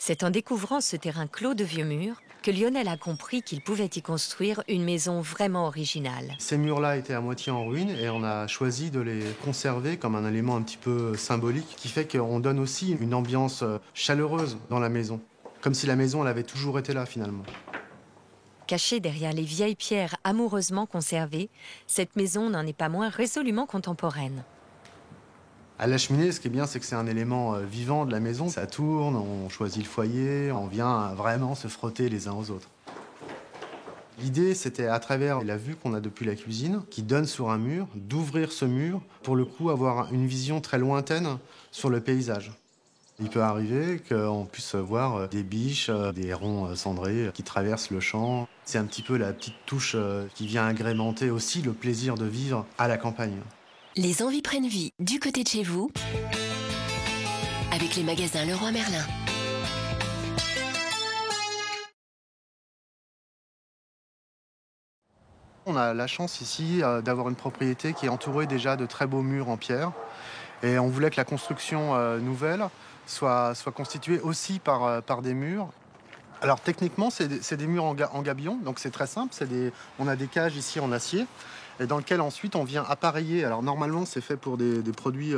C'est en découvrant ce terrain clos de vieux murs que Lionel a compris qu'il pouvait y construire une maison vraiment originale. Ces murs-là étaient à moitié en ruine et on a choisi de les conserver comme un élément un petit peu symbolique qui fait qu'on donne aussi une ambiance chaleureuse dans la maison. Comme si la maison, elle avait toujours été là finalement. Cachée derrière les vieilles pierres amoureusement conservées, cette maison n'en est pas moins résolument contemporaine. À la cheminée, ce qui est bien, c'est que c'est un élément vivant de la maison. Ça tourne, on choisit le foyer, on vient vraiment se frotter les uns aux autres. L'idée, c'était à travers la vue qu'on a depuis la cuisine, qui donne sur un mur, d'ouvrir ce mur, pour le coup avoir une vision très lointaine sur le paysage. Il peut arriver qu'on puisse voir des biches, des ronds cendrés qui traversent le champ. C'est un petit peu la petite touche qui vient agrémenter aussi le plaisir de vivre à la campagne. Les envies prennent vie du côté de chez vous avec les magasins Leroy Merlin. On a la chance ici d'avoir une propriété qui est entourée déjà de très beaux murs en pierre. Et on voulait que la construction nouvelle soit constituée aussi par des murs. Alors techniquement, c'est des murs en gabion, donc c'est très simple. On a des cages ici en acier, et dans lesquelles ensuite on vient appareiller. Alors normalement, c'est fait pour des produits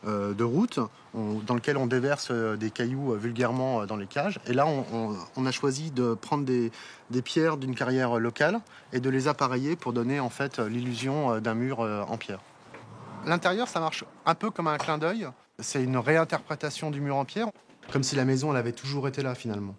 de route, dans lesquels on déverse des cailloux vulgairement dans les cages. Et là, on a choisi de prendre des pierres d'une carrière locale et de les appareiller pour donner en fait l'illusion d'un mur en pierre. L'intérieur, ça marche un peu comme un clin d'œil. C'est une réinterprétation du mur en pierre, comme si la maison elle avait toujours été là finalement.